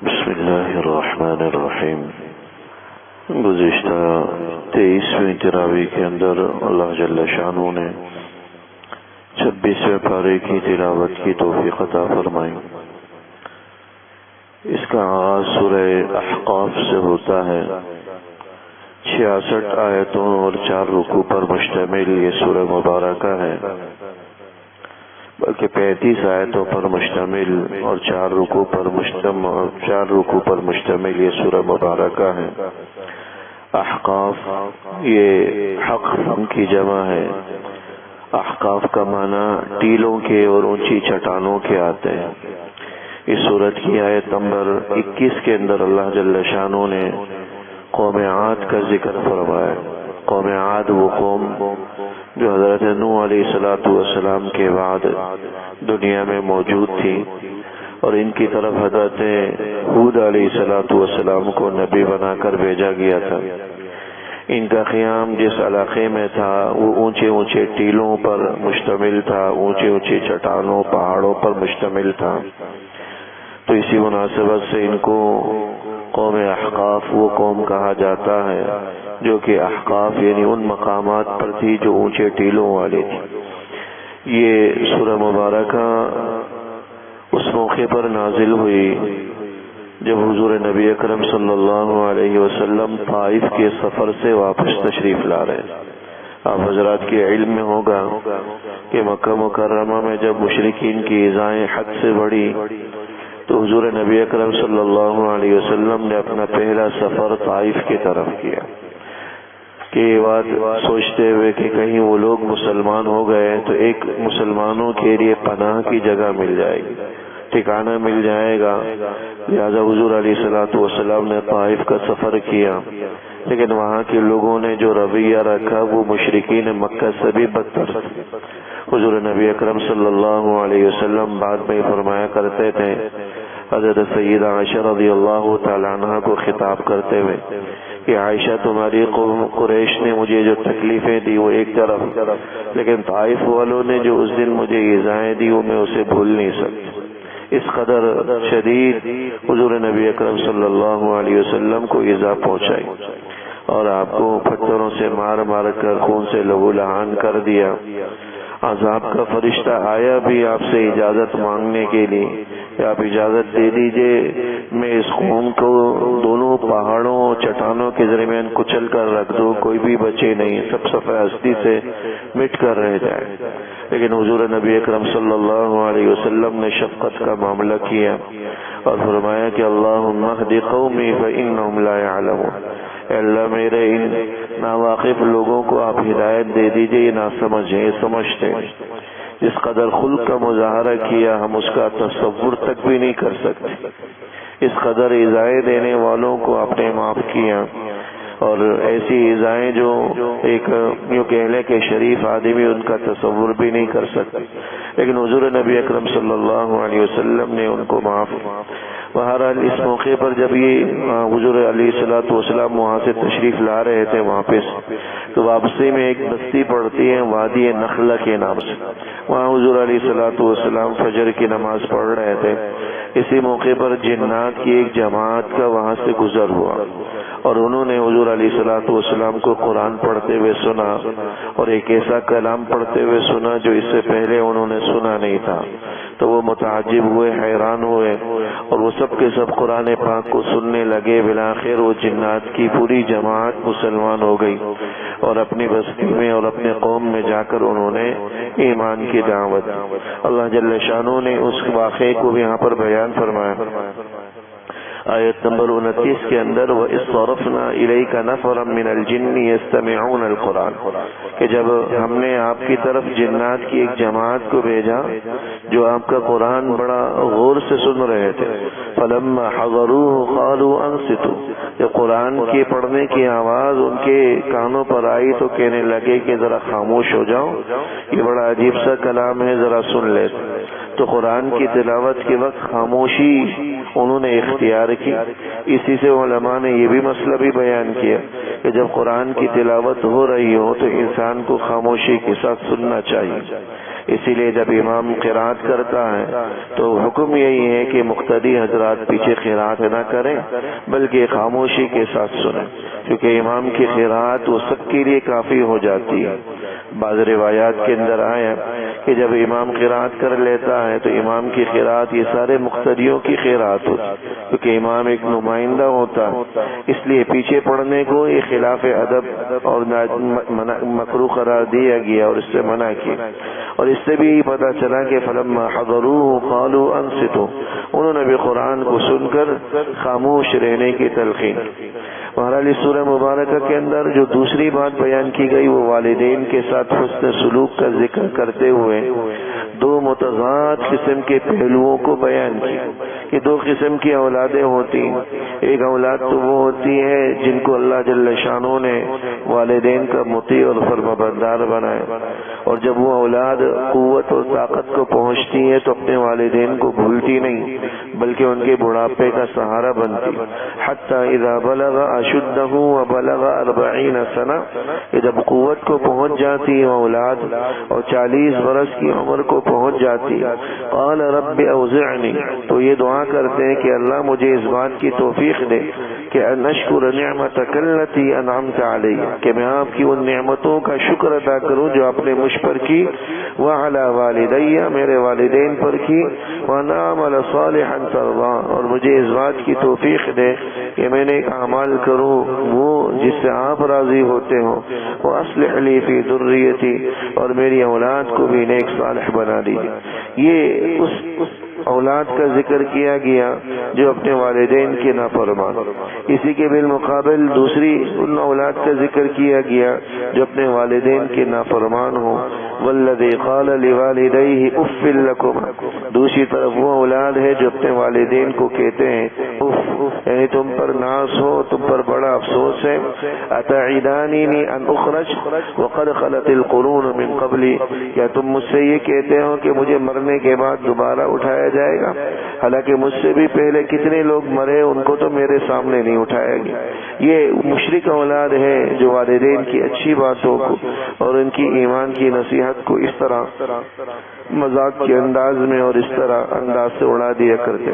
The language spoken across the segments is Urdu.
بسم اللہ الرحمن الرحیم۔ گزشتہ 23ویں تراویح کے اندر اللہ جل شانہ نے 26ویں پارے کی تلاوت کی توفیق عطا فرمائی۔ اس کا آغاز سورہ احقاف سے ہوتا ہے۔ 66 آیتوں اور 4 رکوع پر مشتمل یہ سورہ مبارکہ ہے، بلکہ 35 آیتوں پر مشتمل اور 4 رکوع پر مشتمل یہ سورہ مبارکہ ہے۔ احقاف یہ حق فن کی جمع ہے۔ احقاف کا معنی ٹیلوں کے اور اونچی چٹانوں کے آتے ہیں۔ اس سورت کی آیت نمبر 21 کے اندر اللہ جل شانہ نے قوم عاد کا ذکر فرمایا۔ قوم عاد وہ قوم جو حضرت نوح علیہ السلام کے بعد دنیا میں موجود تھی، اور ان کی طرف حضرت ہود علیہ السلام کو نبی بنا کر بھیجا گیا تھا۔ ان کا قیام جس علاقے میں تھا وہ اونچے اونچے ٹیلوں پر مشتمل تھا، اونچے اونچے چٹانوں پہاڑوں پر مشتمل تھا۔ تو اسی مناسبت سے ان کو قوم احقاف وہ قوم کہا جاتا ہے جو کہ احقاف یعنی ان مقامات پر تھی جو اونچے ٹیلوں والے تھی۔ یہ سورہ مبارکہ اس موقع پر نازل ہوئی جب حضور نبی اکرم صلی اللہ علیہ وسلم طائف کے سفر سے واپس تشریف لا رہے ہیں۔ آپ حضرات کے علم میں ہوگا کہ مکہ مکرمہ میں جب مشرکین کی ایذائیں حد سے بڑھی تو حضور نبی اکرم صلی اللہ علیہ وسلم نے اپنا پہلا سفر طائف کی طرف کیا، کہ یہ بات سوچتے ہوئے کہ کہیں وہ لوگ مسلمان ہو گئے تو ایک مسلمانوں کے لیے پناہ کی جگہ مل جائے گی، ٹھکانہ مل جائے گا۔ لہذا حضور علیہ السلام نے طائف کا سفر کیا، لیکن وہاں کے لوگوں نے جو رویہ رکھا وہ مشرکین مکہ سے بھی بدتر تھا۔ حضور نبی اکرم صلی اللہ علیہ وسلم بعد میں فرمایا کرتے تھے، حضرت سیدہ عائشہ رضی اللہ تعالی عنہ کو خطاب کرتے ہوئے کہ عائشہ تمہاری قوم قریش نے مجھے جو تکلیفیں دی وہ ایک طرف، لیکن طائف والوں نے جو اس دن مجھے ایذائیں دی وہ میں اسے بھول نہیں سکتی۔ اس قدر شدید حضور نبی اکرم صلی اللہ علیہ وسلم کو ایذا پہنچائی اور آپ کو پتھروں سے مار مار کر خون سے لہو لہان کر دیا۔ عذاب کا فرشتہ آیا بھی آپ سے اجازت مانگنے کے لیے کہ آپ اجازت دے دیجئے میں اس قوم کو دونوں پہاڑوں چٹانوں کے درمیان کچل کر رکھ دوں، کوئی بھی بچے نہیں، سب صفحہ ہستی سے مٹ کر رہ جائے۔ لیکن حضور نبی اکرم صلی اللہ علیہ وسلم نے شفقت کا معاملہ کیا اور فرمایا کہ اللہم اہد قومی فإنہم لا يعلمون، اے اللہ میرے ان ناواقف لوگوں کو آپ ہدایت دے دیجئے، یہ نہ سمجھیں، یہ سمجھتے ہیں۔ جس قدر خلق کا مظاہرہ کیا ہم اس کا تصور تک بھی نہیں کر سکتے۔ اس قدر ایذائیں دینے والوں کو آپ نے معاف کیا، اور ایسی ایذائیں جو ایک یوں کہہ لیں کہ شریف آدمی ان کا تصور بھی نہیں کر سکتے، لیکن حضور نبی اکرم صلی اللہ علیہ وسلم نے ان کو معاف۔ بہرحال اس موقع پر جب یہ حضور علیہ السلام وہاں سے تشریف لا رہے تھے واپس، تو واپسی میں ایک بستی پڑتی ہے وادی نخلہ کے نام سے، وہاں حضور علیہ السلام فجر کی نماز پڑھ رہے تھے۔ اسی موقع پر جنات کی ایک جماعت کا وہاں سے گزر ہوا اور انہوں نے حضور علیہ السلام کو قرآن پڑھتے ہوئے سنا، اور ایک ایسا کلام پڑھتے ہوئے سنا جو اس سے پہلے انہوں نے سنا نہیں تھا۔ تو وہ متعجب ہوئے، حیران ہوئے، اور وہ سب کے سب قرآن پاک کو سننے لگے۔ بالآخر وہ جنات کی پوری جماعت مسلمان ہو گئی اور اپنی بستی میں اور اپنے قوم میں جا کر انہوں نے ایمان کی دعوت دی۔ اللہ جل شانہ نے اس واقعے کو بھی یہاں پر بیان فرمایا۔ آیت نمبر 29 کے اندر وَإِذْ صَرَفْنَا إِلَيْكَ نَفَرًا مِنَ الْجِنِّ يَسْتَمِعُونَ الْقُرْآنَ، کہ جب ہم نے آپ کی طرف جنات کی ایک جماعت کو بھیجا جو آپ کا قرآن بڑا غور سے سن رہے تھے، فَلَمَّا حَضَرُوهُ قَالُوا أَنصِتُوا، جب قرآن کے پڑھنے کی آواز ان کے کانوں پر آئی تو کہنے لگے کہ ذرا خاموش ہو جاؤ، یہ بڑا عجیب سا کلام ہے، ذرا سن لیتے۔ تو قرآن کی تلاوت کے وقت خاموشی انہوں نے اختیار کی۔ اسی سے علماء نے یہ بھی مسئلہ بھی بیان کیا کہ جب قرآن کی تلاوت ہو رہی ہو تو انسان کو خاموشی کے ساتھ سننا چاہیے۔ اسی لیے جب امام قرات کرتا ہے تو حکم یہی ہے کہ مقتدی حضرات پیچھے قرات نہ کریں بلکہ خاموشی کے ساتھ سنیں، کیونکہ امام کی قرات وہ سب کے لیے کافی ہو جاتی ہے۔ بعض روایات کے اندر آیا کہ جب امام قرات کر لیتا ہے تو امام کی قرات یہ سارے مقتدیوں کی قرات ہوتی، کیونکہ امام ایک نمائندہ ہوتا ہے، اس لیے پیچھے پڑھنے کو یہ خلاف ادب اور مکروہ قرار دیا گیا اور اس سے منع کیا۔ اور اس سے بھی پتہ چلا کہ فلما حضروه قالوا انصتوا، انہوں نے بھی قرآن کو سن کر خاموش رہنے کی تلقین۔ بہرحال اس سورہ مبارکہ کے اندر جو دوسری بات بیان کی گئی وہ والدین کے ساتھ حسن سلوک کا ذکر کرتے ہوئے دو متضاد قسم کے پہلوؤں کو بیان کیا کہ دو قسم کی اولادیں ہوتی ہیں۔ ایک اولاد تو وہ ہوتی ہے جن کو اللہ جل شانہ نے والدین کا مطیع اور فرمانبردار بنایا، اور جب وہ اولاد قوت اور طاقت کو پہنچتی ہے تو اپنے والدین کو بھولتی نہیں بلکہ ان کے بڑھاپے کا سہارا بنتی، حتی اذا بلغ اشدہ وبلغ 40 سنہ، جب قوت کو پہنچ جاتی ہے اولاد اور 40 برس کی عمر کو پہنچ جاتی، قال رب اوزعنی، تو یہ دعا کرتے ہیں کہ اللہ مجھے اس بات کی توفیق دے کہ ان اشکر نعمتک التی انعمت علی، کہ میں آپ کی ان نعمتوں کا شکر ادا کروں جو آپ نے مجھ پر کی، وعلی والدی، میرے والدین پر کی، وانا اعمل صالحا ترضا، اور مجھے اس بات کی توفیق دے کہ میں نے ایک اعمال کروں وہ جس سے آپ راضی ہوتے ہوں، واصلح لی فی ذریتی، اور میری اولاد کو بھی نیک صالح بنا دیجیے۔ یہ اس اولاد کا ذکر کیا گیا جو اپنے والدین کے نافرمان، اسی کے بالمقابل دوسری ان اولاد کا ذکر کیا گیا جو اپنے والدین کے نافرمان ہوں، والذی قال لوالدیہ اف لکما، دوسری طرف وہ اولاد ہے جو اپنے والدین کو کہتے ہیں اف، یعنی تم پر ناز ہو، تم پر بڑا افسوس ہے، اتعیدانینی ان اخرج وقد خلت القرون من قبلی، کیا تم مجھ سے یہ کہتے ہو کہ مجھے مرنے کے بعد دوبارہ اٹھایا جائے گا، حالانکہ مجھ سے بھی پہلے کتنے لوگ مرے ان کو تو میرے سامنے نہیں اٹھایا گیا۔ یہ مشرک اولاد ہے جو والدین کی اچھی باتوں کو اور ان کی ایمان کی نصیحت کو اس طرح مذاق کے انداز میں اور اس طرح انداز سے اڑا دیا کرتے۔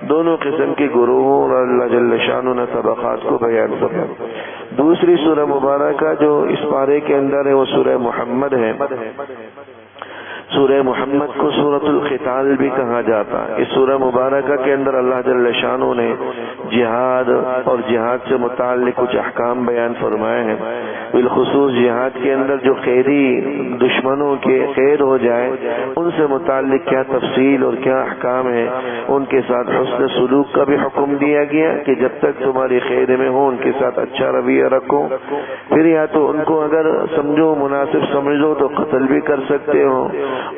دونوں قسم کے گروہوں اور اللہ جل شانہ نے طبقات کو بیان کیا۔ دوسری سورہ مبارکہ جو اس پارے کے اندر ہے وہ سورہ محمد ہے۔ سورہ محمد کو سورۃ القتال بھی کہا جاتا ہے۔ اس سورہ مبارکہ کے اندر اللہ جل شانہ نے جہاد اور جہاد سے متعلق کچھ احکام بیان فرمائے ہیں، بالخصوص جہاد کے اندر جو قیدی دشمنوں کے قید ہو جائے ان سے متعلق کیا تفصیل اور کیا احکام ہے، ان کے ساتھ حسن سلوک کا بھی حکم دیا گیا کہ جب تک تمہاری قید میں ہو ان کے ساتھ اچھا رویہ رکھو، پھر یا تو ان کو اگر سمجھو مناسب سمجھو تو قتل بھی کر سکتے ہو،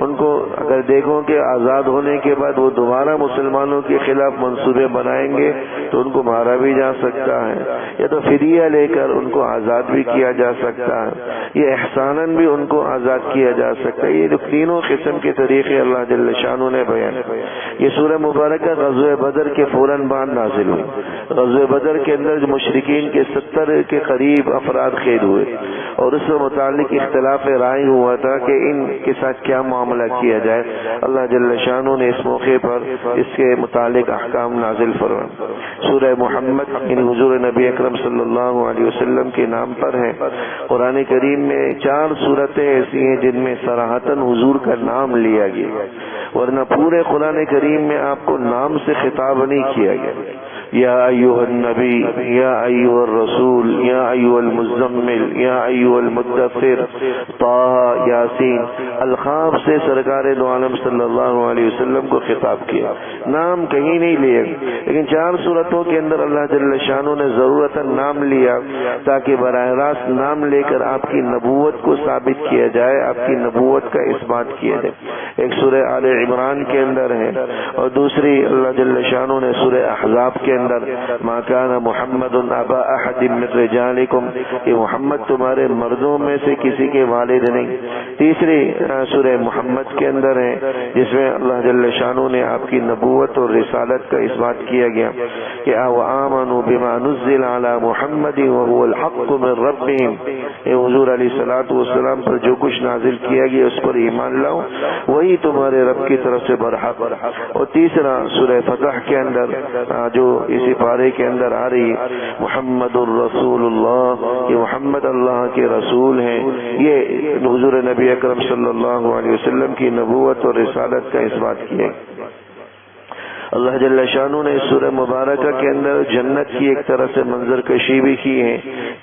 ان کو اگر دیکھو کہ آزاد ہونے کے بعد وہ دوبارہ مسلمانوں کے خلاف منصوبے بنائیں گے تو ان کو مارا بھی جا سکتا ہے، یا تو فدیہ لے کر ان کو آزاد بھی کیا جا سکتا ہے، یہ احساناً بھی ان کو آزاد کیا جا سکتا ہے۔ یہ تینوں قسم کے طریقے اللہ جل شانہ نے بیان۔ یہ سورہ مبارکہ غزوہ بدر کے فوراً بعد نازل ہوئی۔ غزوہ بدر کے اندر جو مشرکین کے 70 کے قریب افراد قید ہوئے اور اس سے متعلق اختلاف رائے ہوا تھا کہ ان کے ساتھ کیا معاملہ کیا جائے، اللہ جل شانہ نے اس موقع پر اس کے متعلق احکام نازل فرمائے۔ سورہ محمد یعنی حضور نبی اکرم صلی اللہ علیہ وسلم کے نام پر ہے۔ قرآن کریم میں 4 سورتیں ایسی ہیں جن میں صراحتاً حضور کا نام لیا گیا، ورنہ پورے قرآن کریم میں آپ کو نام سے خطاب نہیں کیا گیا۔ یا ایھا النبی، یا ایھا الرسول، یا ایھا المزمل، یا ایھا المدثر، طٰہٰ، یاسین، القاب سے سرکار دو عالم صلی اللہ علیہ وسلم کو خطاب کیا، نام کہیں نہیں لیا، لیکن 4 سورتوں کے اندر اللہ جل شانہ نے ضرورتاً نام لیا تاکہ براہ راست نام لے کر آپ کی نبوت کو ثابت کیا جائے، آپ کی نبوت کا اس بات کیا جائے۔ ایک سورہ آل عمران کے اندر ہے اور دوسری اللہ جل شانہ نے سورہ احزاب کے اندر ما کان محمد ابا احد من رجالکم کہ محمد تمہارے مردوں میں سے کسی کے والد نہیں. تیسری سورہ محمد کے اندر ہے جس میں اللہ جل شانہ نے آپ کی نبوت اور رسالت کا اس بات کیا گیا کہ آمنوا بما نزل علی محمد وهو الحق من ربهم. حضور علیہ الصلوۃ والسلام پر جو کچھ نازل کیا گیا اس پر ایمان لاؤ وہی تمہارے رب کی طرف سے برحق. اور تیسرا سورہ فتح کے اندر جو اسی پارے کے اندر آ رہی محمد الرسول اللہ، یہ محمد اللہ کے رسول ہیں. یہ حضور نبی اکرم صلی اللہ علیہ وسلم کی نبوت اور رسالت کا اس بات کیا. اللہ جل شانہ نے سورہ مبارکہ کے اندر جنت کی ایک طرح سے منظر کشی بھی کی ہے.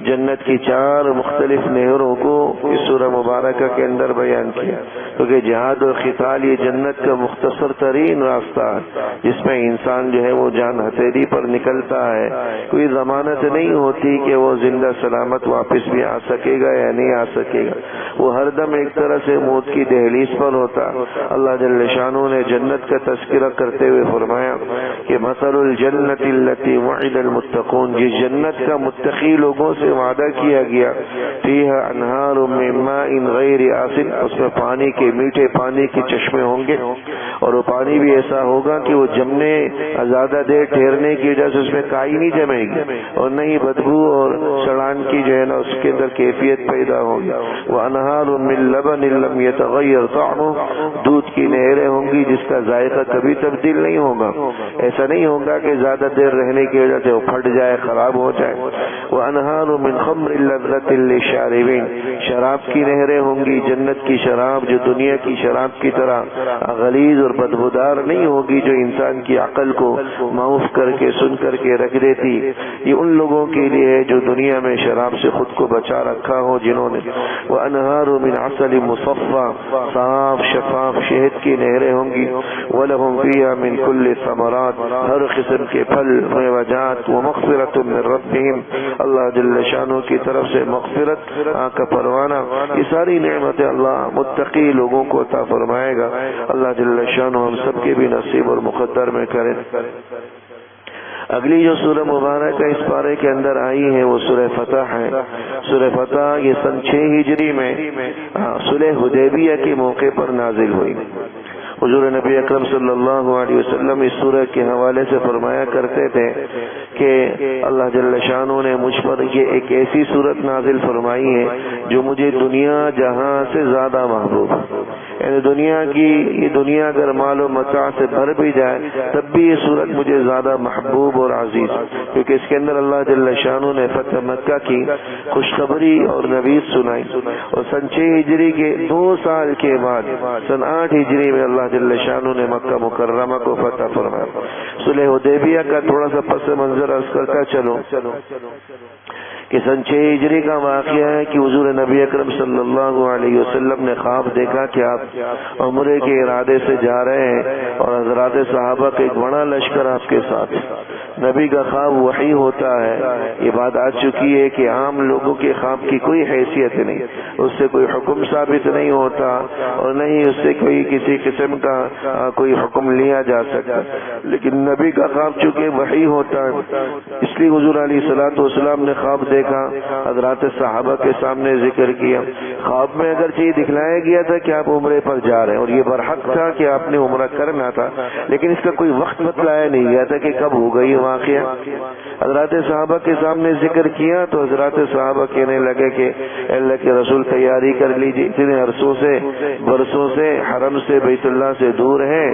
جنت کی 4 مختلف نہروں کو اس سورہ مبارکہ کے اندر بیان کیا، کیونکہ جہاد اور قتال یہ جنت کا مختصر ترین راستہ ہے جس میں انسان جو ہے وہ جان ہتھیلی پر نکلتا ہے. کوئی ضمانت نہیں ہوتی کہ وہ زندہ سلامت واپس بھی آ سکے گا یا نہیں آ سکے گا. وہ ہر دم ایک طرح سے موت کی دہلیز پر ہوتا. اللہ جل شانہ نے جنت کا تذکرہ کرتے ہوئے فرمایا کہ مثل الجنت التي وعد المتقون، جس جنت کا متقی لوگوں سے وعدہ کیا گیا، فیہا انہار من ماء غیر آسن، اس میں پانی کے میٹھے پانی کے چشمے ہوں گے اور وہ پانی بھی ایسا ہوگا کہ وہ جمنے زیادہ دیر ٹھہرنے کی وجہ سے اس میں کائی نہیں جمے گی اور نہ ہی بدبو اور سڑان کی جو ہے نا اس کے اندر کیفیت پیدا ہوگی. وانہار من لبن لم يتغیر طعمه، دودھ کی نہریں ہوں گی جس کا ذائقہ کبھی تبدیل نہیں ہوگا. ایسا نہیں ہوگا کہ زیادہ دیر رہنے کی وجہ سے وہ پھٹ جائے، خراب ہو جائے. وانہار من خمر لذۃ للشاربین، شراب کی نہریں ہوں گی، جنت کی شراب جو دنیا کی شراب کی طرح غلیظ اور بدبودار نہیں ہوگی، جو انسان کی عقل کو معاف کر کے سن کر کے رکھ دیتی. یہ ان لوگوں کے لیے ہے جو دنیا میں شراب سے خود کو بچا رکھا ہو جنہوں نے. وانہار من عسل مصفى، صاف شفاف شہد کی نہریں ہوں گی. ولہم فیہا من کل ثمرات، ہر قسم کے پھل میوجات. ومغفرۃ من ربہم، اللہ جل شانہ کی طرف سے مغفرت کا پروانہ. یہ ساری نعمتیں اللہ متقی لوگوں کو عطا فرمائے گا. اللہ جل شانہ ہم سب کے بھی نصیب اور مقدر میں کرے. اگلی جو سورہ مبارکہ اس پارے کے اندر آئی ہے وہ سورہ فتح ہے. سورہ فتح یہ سن 6 ہجری میں صلح حدیبیہ کے موقع پر نازل ہوئی. حضور نبی اکرم صلی اللہ علیہ وسلم اس سورہ کے حوالے سے فرمایا کرتے تھے کہ اللہ جل شانہ نے مجھ پر یہ ایک ایسی صورت نازل فرمائی ہے جو مجھے دنیا جہاں سے زیادہ محبوب ہے. یعنی دنیا اگر مال و متاع سے بھر بھی جائے تب بھی یہ صورت مجھے زیادہ محبوب اور عزیز، کیونکہ اس کے اندر اللہ جل شانہ نے فتح مکہ کی خوشخبری اور نوید سنائی. اور سن 6 ہجری کے 2 سال کے بعد سن 8 ہجری میں اللہ جل شانہ نے مکہ مکرمہ کو فتح فرمایا. صلح حدیبیہ کا تھوڑا سا پس منظر عرض کرتا چلو کہ سن 6 ہجری کا واقعہ ہے کہ حضور نبی اکرم صلی اللہ علیہ وسلم نے خواب دیکھا کہ آپ عمرے کے ارادے سے جا رہے ہیں اور حضرات صحابہ کا ایک بڑا لشکر آپ کے ساتھ. نبی کا خواب وحی ہوتا ہے. یہ بات آ چکی ہے کہ عام لوگوں کے خواب کی کوئی حیثیت نہیں، اس سے کوئی حکم ثابت نہیں ہوتا اور نہ ہی اس سے کوئی کسی قسم کا کوئی حکم لیا جا سکتا. لیکن نبی کا خواب چونکہ وحی ہوتا ہے اس لیے حضور علیہ الصلوۃ والسلام نے خواب دیکھا، حضرات صحابہ کے سامنے ذکر کیا. خواب میں اگرچہ یہ دکھلایا گیا تھا کہ آپ عمرے پر جا رہے ہیں اور یہ برحق تھا کہ آپ نے عمرہ کرنا تھا، لیکن اس کا کوئی وقت بتلایا نہیں گیا تھا کہ کب ہوگا یہ واقعہ. حضرات صحابہ کے سامنے ذکر کیا تو حضرات صحابہ کہنے لگے کہ اللہ کے رسول تیاری کر لیجیے، اتنے عرصوں سے برسوں سے حرم سے بیت اللہ سے دور ہیں،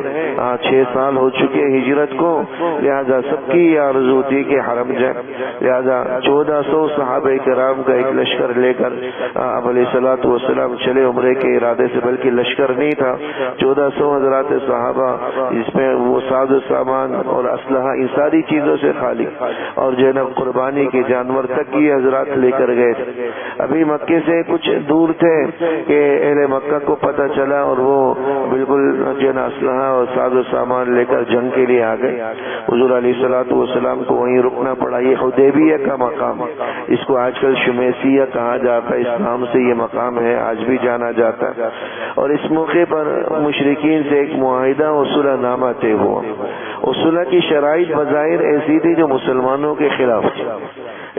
6 سال ہو چکے ہجرت کو، لہذا سب کی یہ آرزو تھی کہ حرم جائے. لہذا 1400 صحابہ کرام کا ایک لشکر لے کر آپ علیہ الصلوۃ والسلام چلے عمرے کے ارادے سے، بلکہ لشکر نہیں تھا، 1400 حضرات صحابہ جس میں وہ ساز و سامان اور اسلحہ ان ساری چیزوں سے خالی اور جو ہے نا قربانی کے جانور تک کی حضرات لے کر گئے تھے. ابھی مکے سے کچھ دور تھے کہ اہل مکہ کو پتہ چلا اور وہ بالکل جو ہے نا اسلحہ اور ساز و سامان لے کر جنگ کے لیے آ گئے. حضور علیہ الصلوۃ والسلام کو وہیں رکنا پڑا. یہ حدیبیہ کا مقام، اس کو آج کل شمیسیہ کہا جاتا ہے، اس نام سے یہ مقام ہے، آج بھی جانا جاتا ہے. اور اس موقع پر مشرکین سے ایک معاہدہ اور صلح نامہ طے ہوا اس صلح کی شرائط بظاہر ایسی تھی جو مسلمانوں کے خلاف تھی.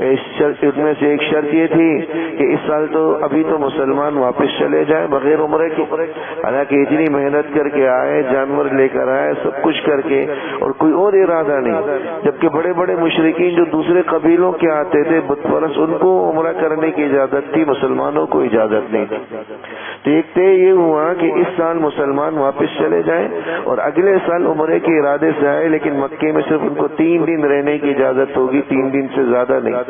اس میں سے ایک شرط یہ تھی کہ اس سال تو ابھی تو مسلمان واپس چلے جائیں بغیر عمرے کے. حالانکہ اتنی محنت کر کے آئے، جانور لے کر آئے، سب کچھ کر کے، اور کوئی اور ارادہ نہیں. جبکہ بڑے بڑے مشرکین جو دوسرے قبیلوں کے آتے تھے بت پرست، ان کو عمرہ کرنے کی اجازت تھی، مسلمانوں کو اجازت نہیں تھی. دیکھتے یہ ہوا کہ اس سال مسلمان واپس چلے جائیں اور اگلے سال عمرے کے ارادے سے آئے، لیکن مکے میں صرف ان کو 3 دن رہنے کی اجازت ہوگی، 3 دن سے زیادہ نہیں.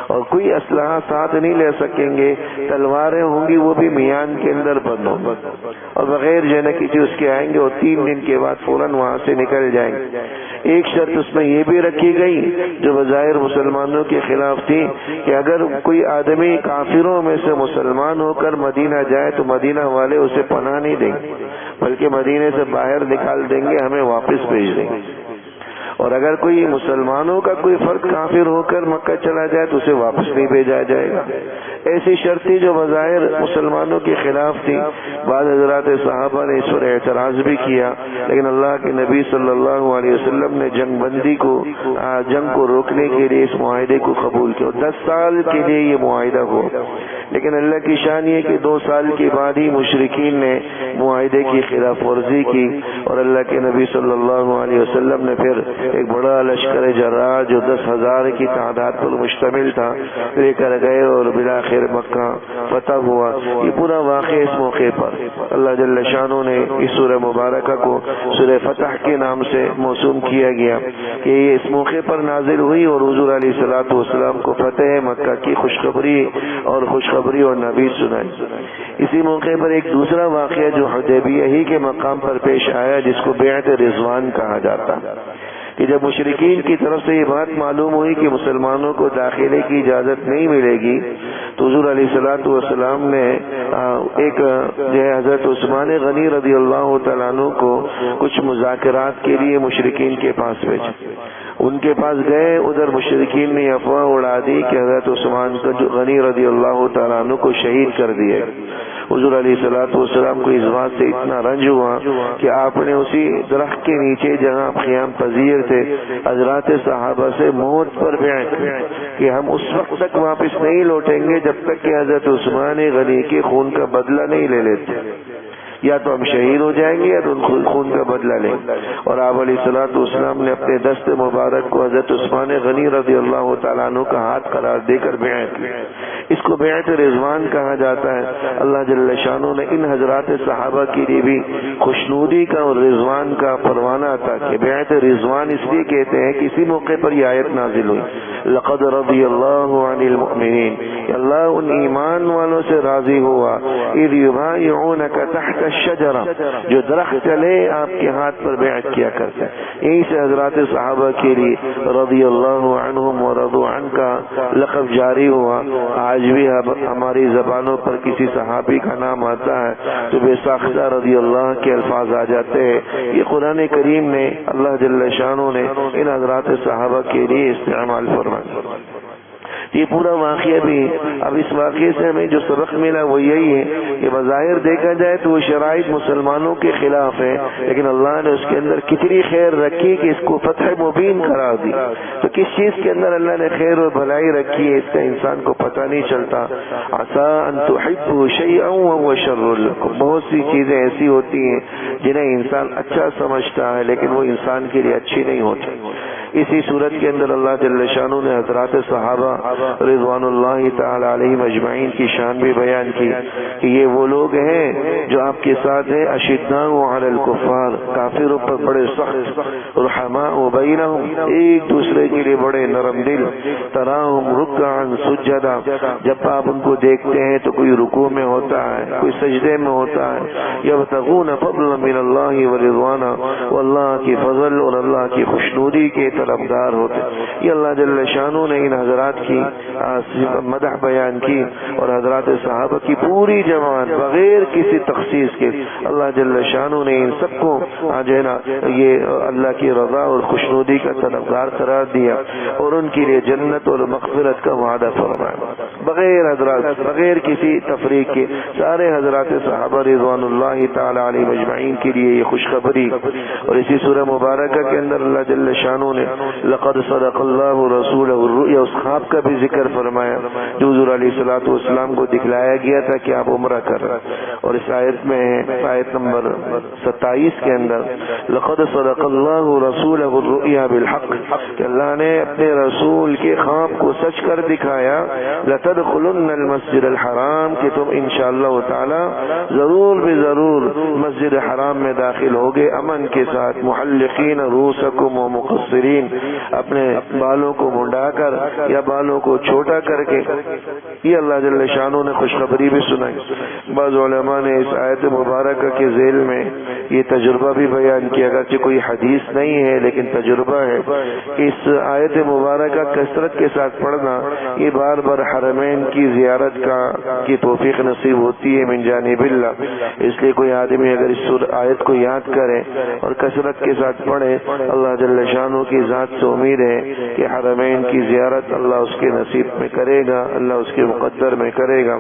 اور کوئی اسلحہ ساتھ نہیں لے سکیں گے، تلواریں ہوں گی وہ بھی میان کے اندر بند ہوں گی، اور بغیر جو ہے نا کسی اس کے آئیں گے اور 3 دن کے بعد فوراً وہاں سے نکل جائیں گے. ایک شرط اس میں یہ بھی رکھی گئی جو بظاہر مسلمانوں کے خلاف تھی کہ اگر کوئی آدمی کافروں میں سے مسلمان ہو کر مدینہ جائے تو مدینہ والے اسے پناہ نہیں دیں گے، بلکہ مدینے سے باہر نکال دیں گے، ہمیں واپس بھیج دیں گے. اور اگر کوئی مسلمانوں کا کوئی فرد کافر ہو کر مکہ چلا جائے تو اسے واپس نہیں بھیجا جائے گا. ایسی شرط تھی جو بظاہر مسلمانوں کے خلاف تھی. بعض حضرات صحابہ نے اس پر اعتراض بھی کیا، لیکن اللہ کے نبی صلی اللہ علیہ وسلم نے جنگ کو روکنے کے لیے اس معاہدے کو قبول کیا. 10 سال کے لیے یہ معاہدہ ہو، لیکن اللہ کی شان یہ کہ 2 سال کے بعد ہی مشرکین نے معاہدے کی خلاف ورزی کی، اور اللہ کے نبی صلی اللہ علیہ وسلم نے پھر ایک بڑا لشکر جرار جو 10,000 کی تعداد پر مشتمل تھا لے کر گئے، اور بالآخر مکہ فتح ہوا. یہ پورا واقعہ اس موقع پر اللہ جل شانہ نے اس سورہ مبارکہ کو سورہ فتح کے نام سے موسوم کیا گیا کہ یہ اس موقع پر نازل ہوئی، اور حضور علیہ الصلوۃ والسلام کو فتح مکہ کی خوشخبری اور نبی سنائی. اسی موقع پر ایک دوسرا واقعہ جو حدیبیہ ہی کے مقام پر پیش آیا، جس کو بیعت رضوان کہا جاتا، کہ جب مشرکین کی طرف سے یہ بات معلوم ہوئی کہ مسلمانوں کو داخلے کی اجازت نہیں ملے گی، تو حضور علیہ الصلوۃ والسلام نے ایک جو ہے حضرت عثمان غنی رضی اللہ تعالیٰ عنہ کو کچھ مذاکرات کے لیے مشرکین کے پاس بھیجا. ان کے پاس گئے، ادھر مشرکین نے افواہ اڑا دی کہ حضرت عثمان غنی رضی اللہ تعالیٰ عنہ کو شہید کر دیا. حضور علیہ الصلوۃ والسلام کو اس بات سے اتنا رنج ہوا کہ آپ نے اسی درخت کے نیچے جہاں آپ قیام پذیر تھے حضرات صحابہ سے موت پر بیعت کہ ہم اس وقت تک واپس نہیں لوٹیں گے جب تک کہ حضرت عثمان غنی کے خون کا بدلہ نہیں لے لیتے. یا تو ہم شہید ہو جائیں گے یا تو خون کا بدلہ لیں. اور آپ علیہ الصلوۃ والسلام نے اپنے دست مبارک کو حضرت عثمان غنی رضی اللہ تعالیٰ عنہ کا ہاتھ قرار دے کر بیعت کی. اس کو بیعت رضوان کہا جاتا ہے. اللہ جل شانہ نے ان حضرات صحابہ کے لیے بھی خوشنودی کا اور رضوان کا پروانہ عطا کیا. بیعت رضوان اس لیے کہتے ہیں کہ اسی موقع پر یہ آیت نازل ہوئی، لقد رضی اللہ عن المؤمنین، اللہ ان ایمان والوں سے راضی ہوا، اذ یبایعونک تحت الشجرہ، جو درخت تلے آپ کے ہاتھ پر بیعت کیا کرتے. یہیں سے حضرات صحابہ کے لیے رضی اللہ عنہم ورضوا عنہ کا لقب جاری ہوا. آج بھی ہماری زبانوں پر کسی صحابی کا نام آتا ہے تو بے ساختہ رضی اللہ کے الفاظ آ جاتے ہیں. یہ قرآن کریم نے اللہ جل شانہ نے ان حضرات صحابہ کے لیے استعمال فرمایا. یہ پورا واقعہ بھی، اب اس واقعے سے ہمیں جو سبق ملا وہ یہی ہے کہ بظاہر دیکھا جائے تو وہ شرائط مسلمانوں کے خلاف ہے، لیکن اللہ نے اس کے اندر کتنی خیر رکھی کہ اس کو فتح مبین قرار دی. تو کس چیز کے اندر اللہ نے خیر و بھلائی رکھی ہے اس کا انسان کو پتہ نہیں چلتا. عسیٰ ان تحبوا شیئا وهو شر لکم، بہت سی چیزیں ایسی ہوتی ہیں جنہیں انسان اچھا سمجھتا ہے لیکن وہ انسان کے لیے اچھی نہیں ہوتی. اسی صورت کے اندر اللہ جل شانہ نے حضرات صحابہ رضوان اللہ تعالی علیہم اجمعین کی شان بھی بیان کی کہ یہ وہ لوگ ہیں جو آپ کے ساتھ ہیں، اشداء علی الکفار، کافروں پر بڑے سخت، رحماء بینہم، ایک دوسرے کے لیے بڑے نرم دل، تراہم رکعا سجدا، جب آپ ان کو دیکھتے ہیں تو کوئی رکوع میں ہوتا ہے، کوئی سجدے میں ہوتا ہے. یبتغون فضلا من اللہ ورضوانا، واللہ کی فضل اور اللہ کی خوشنودی کے طلبگار ہوتے. یہ اللہ جل شانہ نے ان حضرات کی مدح بیان کی اور حضرات صحابہ کی پوری جماعت بغیر کسی تخصیص کے اللہ جل شانہ نے ان سب کو جو ہے نا یہ اللہ کی رضا اور خوشنودی کا طلبگار قرار دیا اور ان کے لیے جنت اور مغفرت کا وعدہ فرمایا. بغیر حضرات بغیر کسی تفریق کے سارے حضرات صحابہ رضوان اللہ تعالی علیہ مجمعین کے لیے یہ خوشخبری. اور اسی سورہ مبارکہ کے اندر اللہ جل شانہ نے لقد صدق اللہ رسولہ الرؤیا اس خواب کا بھی ذکر فرمایا جو حضور علیہ الصلوۃ والسلام کو دکھلایا گیا تھا کہ آپ عمرہ کر رہے. اور اس آیت میں آیت نمبر 27 کے اندر لقد صدق اللہ رسولہ الرؤیا بالحق کہ اللہ نے اپنے رسول کے خواب کو سچ کر دکھایا. لتدخلن المسجد الحرام کہ تم انشاءاللہ تعالی ضرور بھی ضرور مسجد حرام میں داخل ہوگے امن کے ساتھ. محلقین رؤوسکم ومقصرین اپنے بالوں کو منڈا کر یا بالوں کو چھوٹا کر کے. یہ اللہ جل شانہ نے خوشخبری بھی سنائی. بعض علماء نے اس آیت مبارکہ کے ذیل میں یہ تجربہ بھی بیان کیا اگرچہ کوئی حدیث نہیں ہے لیکن تجربہ ہے کہ اس آیت مبارکہ کثرت کے ساتھ پڑھنا یہ بار بار حرمین کی زیارت کی توفیق نصیب ہوتی ہے من جانب اللہ. اس لیے کوئی آدمی اگر اس آیت کو یاد کرے اور کثرت کے ساتھ پڑھے اللہ جل شانہ کی ذات سے امید ہے کہ حرمین کی زیارت اللہ اس کے نصیب میں کرے گا, اللہ اس کے مقدر میں کرے گا.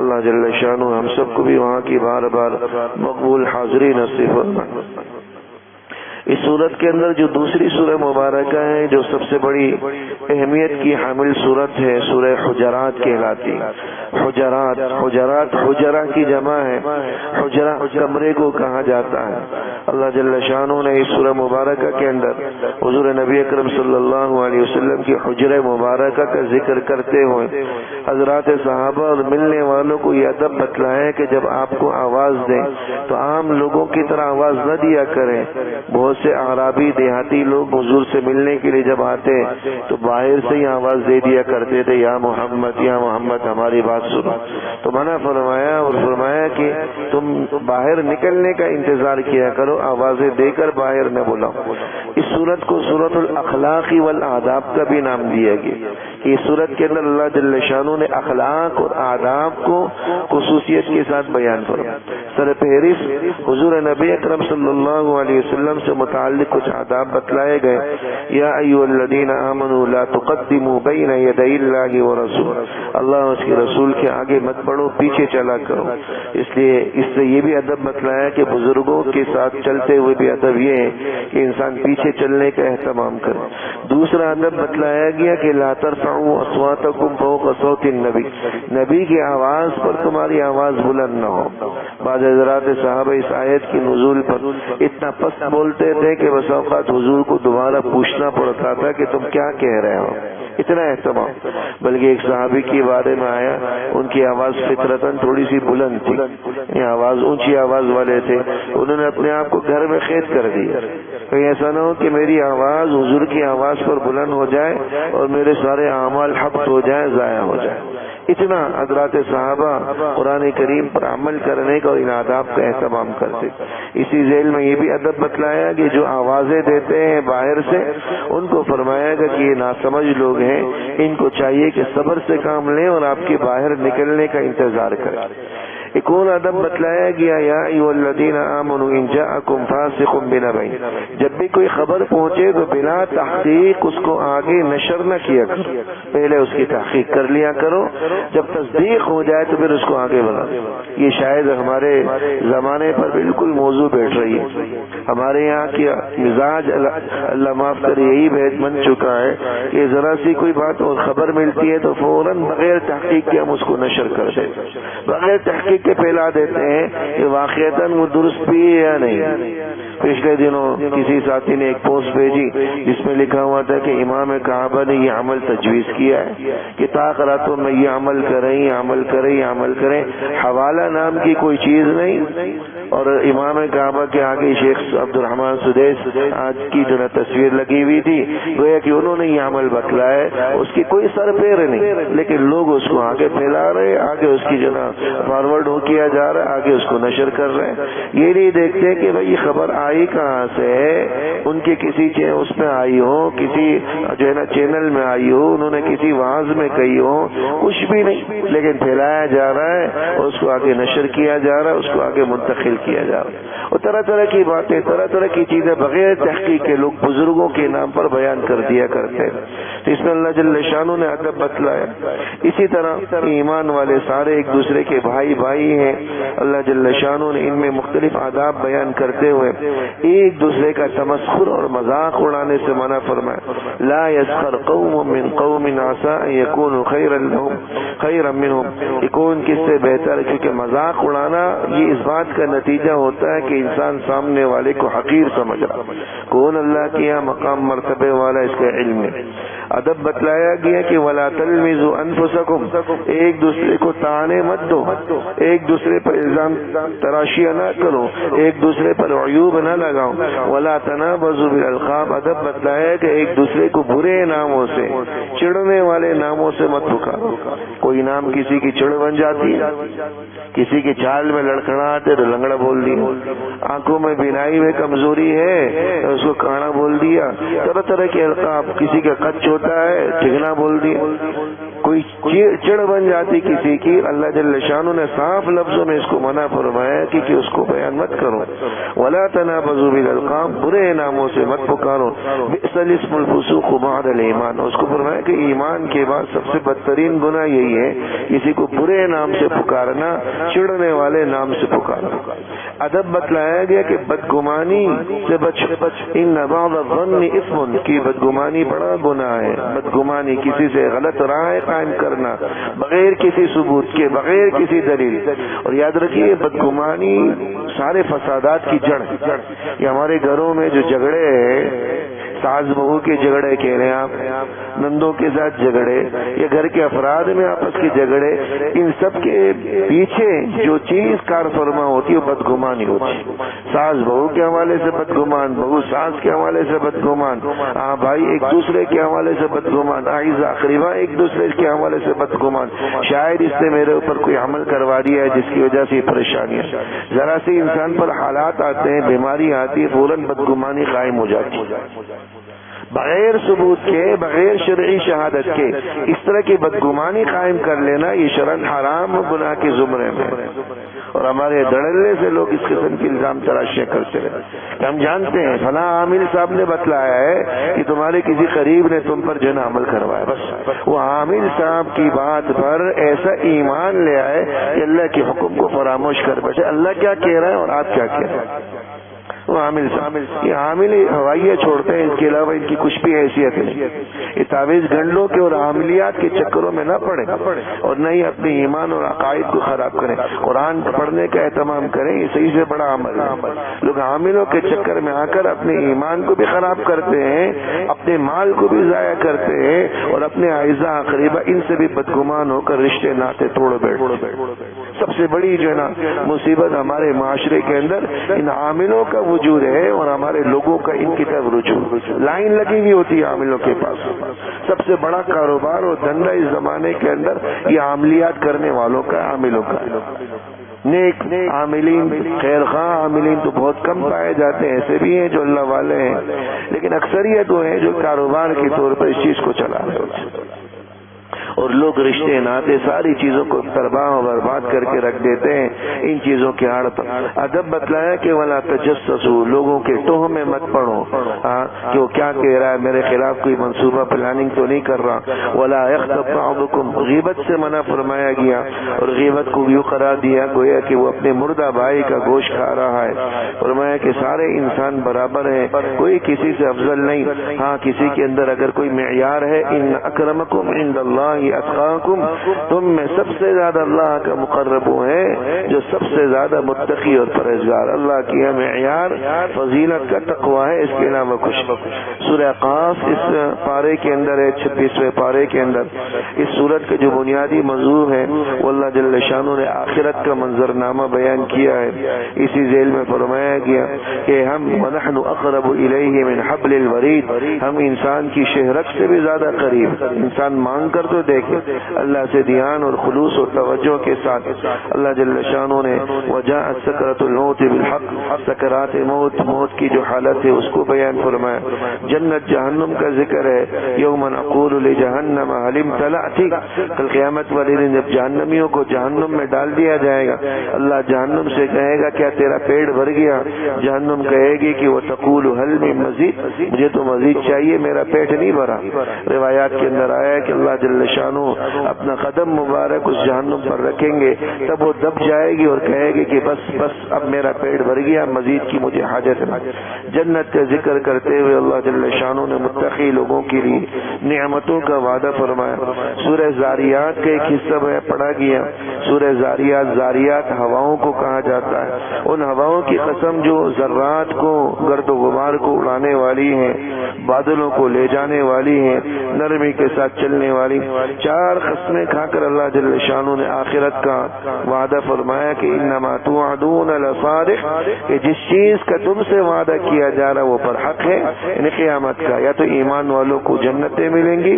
اللہ جل شانہ ہم سب کو بھی وہاں کی بار بار مقبول حاضری نصیب فرمائے. اس صورت کے اندر جو دوسری سورہ مبارکہ ہے جو سب سے بڑی اہمیت کی حامل صورت ہے سورہ حجرات کہلاتی. حجرات حجرہ کی جمع ہے. حجرہ کمرے کو کہا جاتا ہے. اللہ جل شانہ نے اس سورہ مبارکہ کے اندر حضور نبی اکرم صلی اللہ علیہ وسلم کی حجرہ مبارکہ کا ذکر کرتے ہوئے حضرات صحابہ اور ملنے والوں کو یہ ادب بتلایا کہ جب آپ کو آواز دیں تو عام لوگوں کی طرح آواز نہ دیا کریں. بہت سے اعرابی دیہاتی لوگ حضور سے ملنے کے لیے جب آتے تو باہر سے ہی آواز دے دیا کرتے تھے یا محمد ہماری بات سنو. تو منع فرمایا اور فرمایا کہ تم باہر نکلنے کا انتظار کیا کرو, آوازیں دے کر باہر نہ بلاؤ. اس سورت کو سورۃ الاخلاق والآداب کا بھی نام دیا گیا کہ اس سورت کے اندر اللہ جل شانہ نے اخلاق اور آداب کو خصوصیت کے ساتھ بیان فرمایا. سر فہرست حضور نبی اکرم صلی اللہ علیہ وسلم سے متعلق کچھ آداب بتلائے گئے. یا ایھا الذین آمنوا لا تقدموا بین یدی اللہ ورسولہ, اللہ اس کے رسول کے آگے مت بڑھو پیچھے چلا کرو. اس لیے اس سے یہ بھی ادب بتلایا کہ بزرگوں کے ساتھ چلتے ہوئے بھی ادب یہ ہے کہ انسان پیچھے چلنے کا اہتمام کرے. دوسرا ادب بتلایا گیا کہ لا ترفعوا اصواتکم فوق صوت النبی, نبی کی آواز پر تمہاری آواز بلند نہ ہو. بعض حضرات صحابہ اس آیت کی نزول پر اتنا پست بولتے تھے کہ بس اوقات حضور کو دوبارہ پوچھنا پڑتا تھا کہ تم کیا کہہ رہے ہو, اتنا اہتمام. بلکہ ایک صحابی کے بارے میں آیا ان کی آواز فطرتاً تھوڑی سی بلند تھی, یہ آواز اونچی آواز والے تھے, انہوں نے اپنے آپ کو گھر میں قید کر دیا کہیں ایسا نہ ہو کہ میری آواز حضور کی آواز پر بلند ہو جائے اور میرے سارے اعمال حبط ہو جائیں, ضائع ہو جائے. اتنا حضرات صحابہ قرآن کریم پر عمل کرنے کا اور ان آداب کا اہتمام کرتے. اسی ذیل میں یہ بھی ادب بتلایا کہ جو آوازیں دیتے ہیں باہر سے ان کو فرمایا گا کہ یہ ناسمجھ لوگ ہیں, ان کو چاہیے کہ صبر سے کام لیں اور آپ کے باہر نکلنے کا انتظار کریں. ایک اور ادب بتلایا گیا یا ایھا الذین آمنوا ان جاءکم فاسق بنبأ, جب بھی کوئی خبر پہنچے تو بلا تحقیق اس کو آگے نشر نہ کیا کرو, پہلے اس کی تحقیق کر لیا کرو, جب تصدیق ہو جائے تو پھر اس کو آگے بڑھا. یہ شاید ہمارے زمانے پر بالکل موضوع بیٹھ رہی ہے. ہمارے یہاں کی مزاج اللہ معاف کرے یہی بحث بن چکا ہے کہ ذرا سی کوئی بات اور خبر ملتی ہے تو فوراً بغیر تحقیق کے ہم اس کو نشر کر دیں, بغیر تحقیق کے پھیلا دیتے ہیں کہ واقعتاً وہ درست بھی ہے یا نہیں. پچھلے دنوں کسی ساتھی نے ایک پوسٹ بھیجی جس میں لکھا ہوا تھا کہ امام کعبہ نے یہ عمل تجویز کیا ہے کہ طاقتوں میں یہ عمل کریں, یہ عمل کریں, یہ عمل کریں. حوالہ نام کی کوئی چیز نہیں, اور امام کعبہ کے آگے شیخ عبد الرحمان سدیس آج کی جو تصویر لگی ہوئی تھی گویا کہ انہوں نے یہ عمل بتلایا ہے, اس کی کوئی سر پیر نہیں, لیکن لوگ اس کو آگے پھیلا رہے, آگے اس کی جناب فارورڈ کیا جا رہا ہے, آگے اس کو نشر کر رہے ہیں. یہ نہیں دیکھتے کہ بھائی خبر آئی کہاں سے ہے، ان کی کسی اس میں آئی ہو، کسی جو ہے نا چینل میں آئی ہو، انہوں نے کسی واعظ میں کہی ہو، کچھ بھی نہیں، لیکن پھیلایا جا رہا ہے اور اس کو آگے نشر کیا جا رہا ہے، اس کو آگے منتقل کیا جا رہا ہے، اور طرح طرح کی باتیں، طرح طرح کی چیزیں بغیر تحقیق کے لوگ بزرگوں کے نام پر بیان کر دیا کرتے ہیں۔ اس میں اللہ جل شانہ نے ادب بتلایا۔ اسی طرح ایمان والے سارے ایک دوسرے کے بھائی بھائی ہیں، اللہ جل شانہ نے ان میں مختلف آداب بیان کرتے ہوئے ایک دوسرے کا تمسخر اور مذاق اڑانے سے منع فرمایا۔ لا يسخر قوم من قوم عسى ان يكونوا خيرا منهم، کہ کون کس سے بہتر ہے، کیونکہ مذاق اڑانا یہ اس بات کا نتیجہ ہوتا ہے کہ انسان سامنے والے کو حقیر سمجھ رہا، کون اللہ کے یہاں مقام مرتبے والا اس کے علم میں۔ ادب بتلایا گیا کہ ولا تلمزوا انفسکم، ایک دوسرے کو طعنے مت دو، ایک دوسرے پر الزام تراشیاں نہ کرو، ایک دوسرے پر عیوب نہ لگاؤ، ولا تنابزوا بالالقاب، ادب بتلایا کہ ایک دوسرے کو برے ناموں سے، چڑھنے والے ناموں سے مت پکارو۔ کوئی نام کسی کی چڑ بن جاتی ہے، کسی کی چال میں لڑکھڑاہٹ ہے تو لنگڑا بول دیا، آنکھوں میں بینائی میں کمزوری ہے اس کو کانا بول دیا، طرح طرح کے القاب، کسی کا قد چھوٹا ہے ٹھگنا بول دیا، کوئی چڑ بن جاتی کسی کی، اللہ جل شانہ نے صاف لفظوں میں اس کو منع فرمایا کہ اس کو بیان مت کرو۔ ولا تنابزوا بالالقاب، برے ناموں سے مت پکارو، بئس الاسم الفسوق بعد الایمان، اس کو فرمایا کہ ایمان کے بعد سب سے بدترین گناہ یہی ہے کسی کو برے نام سے پکارنا، چڑھنے والے نام سے پکارنا۔ ادب بتلایا گیا کہ بدگمانی سے بچ، ان بعض الظن اثم، کی بدگمانی بڑا گناہ ہے، بدگمانی کسی سے غلط رائے قائم کرنا بغیر کسی ثبوت کے، بغیر کسی دلیل، اور یاد رکھیے بدگمانی سارے فسادات کی جڑ ہے۔ یہ ہمارے گھروں میں جو جھگڑے ہیں، ساس بہو کے جھگڑے کہہ رہے ہیں آپ، نندوں کے ساتھ جھگڑے، یا گھر کے افراد میں آپس کے جھگڑے، ان سب کے پیچھے جو چیز کار فرما ہوتی ہے وہ بدگمانی ہوتی ہے۔ ساس بہو کے حوالے سے بدگمان، بہو ساس کے حوالے سے بدگمان، بھائی ایک دوسرے کے حوالے سے بدگمان، اعزا اقربا ایک دوسرے کے حوالے سے بدگمان، شاید اس نے میرے اوپر کوئی عمل کروا دیا ہے جس کی وجہ سے یہ پریشانیاں، ذرا سے انسان پر حالات آتے ہیں، بیماری آتی ہے، فوراً بدگمانی قائم ہو جاتی ہے، بغیر ثبوت کے، بغیر شرعی شہادت کے اس طرح کی بدگمانی قائم کر لینا یہ شرعاً حرام گناہ کے زمرے میں، اور ہمارے دھڑلے سے لوگ اس قسم کی الزام تراشیاں کرتے رہے کہ ہم جانتے ہیں فلاں عامل صاحب نے بتلایا ہے کہ تمہارے کسی قریب نے تم پر جو ہے عمل کروایا، بس وہ عامل صاحب کی بات پر ایسا ایمان لے آئے کہ اللہ کے حکم کو فراموش کر بیٹھے، اللہ کیا کہہ رہا ہے اور آپ کیا کہہ رہے ہیں۔ وہ عامل یہ عامل ہوائیاں چھوڑتے ہیں، اس کے علاوہ ان کی کچھ بھی حیثیت نہیں، یہ تعویذ گنڈوں کے اور عاملیات کے چکروں میں نہ پڑے اور نہ ہی اپنے ایمان اور عقائد کو خراب کریں، قرآن پڑھنے کا اہتمام کریں، یہ صحیح سے بڑا عمل ہے۔ لوگ عاملوں کے چکر میں آ کر اپنے ایمان کو بھی خراب کرتے ہیں، اپنے مال کو بھی ضائع کرتے ہیں، اور اپنے اعزا اقربا ان سے بھی بدگمان ہو کر رشتے ناطے توڑ بیٹھتے۔ سب سے بڑی جو ہے نا مصیبت ہمارے معاشرے کے اندر ان عاملوں کا وجود ہے، اور ہمارے لوگوں کا ان کی طرف رجوع، لائن لگی ہوئی ہوتی ہے عاملوں کے پاس۔ سب سے بڑا کاروبار اور دھندا اس زمانے کے اندر یہ عملیات کرنے والوں کا، عاملوں کا۔ نیک عاملین، خیر خواہ عاملین تو بہت کم پائے جاتے ہیں، ایسے بھی ہیں جو اللہ والے ہیں، لیکن اکثریت وہ ہیں جو کاروبار کے طور پر اس چیز کو چلا رہے ہوتے ہیں، اور لوگ رشتے ناطے ساری چیزوں کو تباہ و برباد کر کے رکھ دیتے ہیں ان چیزوں کے آڑ پر۔ ادب بتلایا کہ ولا تجسسوا، لوگوں کے ٹوہ میں مت پڑو کہ وہ کیا کہہ رہا ہے، میرے خلاف کوئی منصوبہ پلاننگ تو نہیں کر رہا۔ ولا یغتب بعضکم، غیبت سے منع فرمایا گیا، اور غیبت کو یوں قرار دیا گویا کہ وہ اپنے مردہ بھائی کا گوشت کھا رہا ہے۔ فرمایا کہ سارے انسان برابر ہیں، کوئی کسی سے افضل نہیں، ہاں کسی کے اندر اگر کوئی معیار ہے، ان اکرمکم عند اللہ اتقاکم، تم میں سب سے زیادہ اللہ کا مقرب ہے جو سب سے زیادہ متقی اور پرہیزگار۔ اللہ کی معیار فضیلت کا تقوی ہے، اس کے علاوہ کچھ نہیں۔ سورہ قاف اس پارے کے اندر ہے، 26ویں پارے کے اندر اس سورت کا جو بنیادی موضوع ہے وہ اللہ جل شانہ نے آخرت کا منظرنامہ بیان کیا ہے. اسی ذیل میں فرمایا گیا کہ ہم وَنَحْنُ أَقْرَبُ إِلَيْهِ مِنْ حَبْلِ الْوَرِيدِ، ہم انسان کی شہرک سے بھی زیادہ قریب. انسان مانگ کر تو دیکھے اللہ سے دھیان اور خلوص اور توجہ کے ساتھ. اللہ جل شانہ نے وَجَاءَتْ سَكْرَةُ الْمَوْتِ بِالْحَقِّ، سکرات موت کی جو حالت ہے اس کو بیان فرمایا. جنت جہنم کا ذکر ہے. یوم نقول لجہنم هل امتلأت، کل قیامت والے دن جب جہنمیوں کو جہنم میں ڈال دیا جائے گا، اللہ جہنم سے کہے گا کیا تیرا پیٹ بھر گیا؟ جہنم کہے گی کہ وتقول هل من مزید، مجھے تو مزید چاہیے، میرا پیٹ نہیں بھرا. روایات کے اندر آیا ہے کہ اللہ جل شانہ اپنا قدم مبارک اس جہنم پر رکھیں گے، تب وہ دب جائے گی اور کہے گی کہ بس بس اب میرا پیٹ بھر گیا، مزید کی مجھے حاجت نہیں. جنت کا ذکر کرتے ہوئے اللہ جل شانہ نے متقی لوگوں کے لیے نعمتوں کا وعدہ فرمایا. سورہ زاریات کا ایک حصہ پڑھا گیا. سورہ زاریات ہواؤں کو کہا جاتا ہے. ان ہواؤں کی قسم جو ذرات کو، گرد و غبار کو اڑانے والی ہیں، بادلوں کو لے جانے والی ہیں، نرمی کے ساتھ چلنے والی. 4 قسمیں کھا کر اللہ جل شانہ نے آخرت کا وعدہ فرمایا کہ انما توعدون لصادق، کہ جس چیز کا تم سے وعدہ کیا جا رہا وہ پر حق ہے، یعنی قیامت کا. یا تو ایمان والوں کو جنتیں ملیں گی،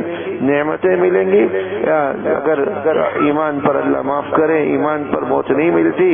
نعمتیں ملیں گی، یا اگر ایمان پر اللہ معاف کرے، ایمان پر موت نہیں ملتی،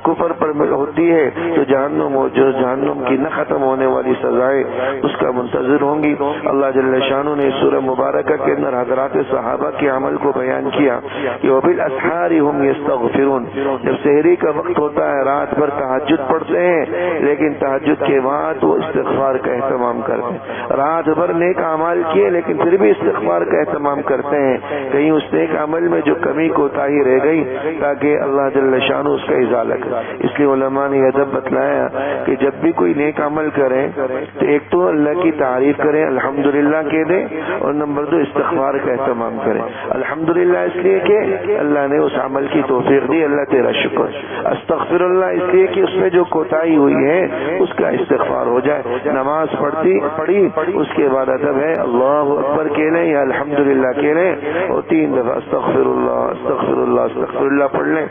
کفر پر ہوتی ہے تو جہنم، جو جہنم کی نہ ختم ہونے والی سزائیں اس کا منتظر ہوں گی. اللہ جل شانہ نے سورہ مبارکہ کے اندر حضرات صحابہ کے عمل کو بیان کیا کہ وبالاسحار هم یستغفرون، جب سحری کا وقت ہوتا ہے رات بھر تہجد پڑھتے ہیں، لیکن تہجد کے بعد وہ استغفار کا اہتمام کرتے ہیں. رات بھر نیک اعمال کیے لیکن پھر بھی استغفار کا اہتمام کرتے ہیں، کہیں اس نیک عمل میں جو کمی کوتاہی رہ گئی تاکہ اللہ جل شانہ اس کا ازالہ کرے. اس لیے علماء نے یہ بتلایا کہ جب بھی کوئی نیک عمل کریں تو ایک تو اللہ کی تعریف کریں، الحمدللہ کہہ دیں، اور نمبر 2 استغفار کا اہتمام کریں. الحمدللہ اس لیے کہ اللہ نے اس عمل کی توفیق دی، اللہ تیرا شکر. استغفر اللہ اس لیے کہ اس میں جو کوتاہی ہوئی ہے اس کا استغفار ہو جائے. نماز پڑھی اس کے بعد ادب ہے اللہ اکبر کہہ لیں یا الحمدللہ کہہ لیں، اور 3 دفعہ استغفر اللہ استغفر اللہ استغفر اللہ پڑھ لیں.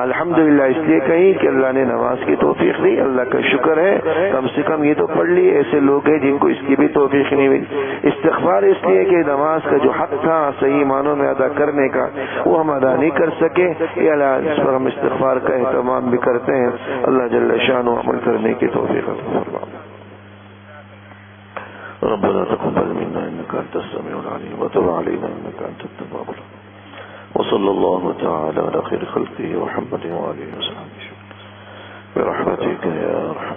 الحمدللہ اس لیے کہیں کہ اللہ نے نماز کی توفیق دی، اللہ کا شکر ہے کم سے کم یہ تو پڑھ لی. ایسے لوگ ہیں جن کو اس کی بھی توفیق نہیں ملی. استغفار اس لیے کہ نماز کا جو حق تھا صحیح معنوں میں ادا کرنے کا وہ ہم ادا نہیں کر سکے، یہ اللہ اس پر ہم استغفار کا اہتمام بھی کرتے ہیں. اللہ جل شانہ عمل کرنے کی توفیق عطا فرمائے. ربنا تقبل منا انك انت السميع العليم وتب علينا انك انت التواب الرحيم. وصلى الله تعالى على خير خلقه محمد وآله وصحبه برحمتك يا ارحم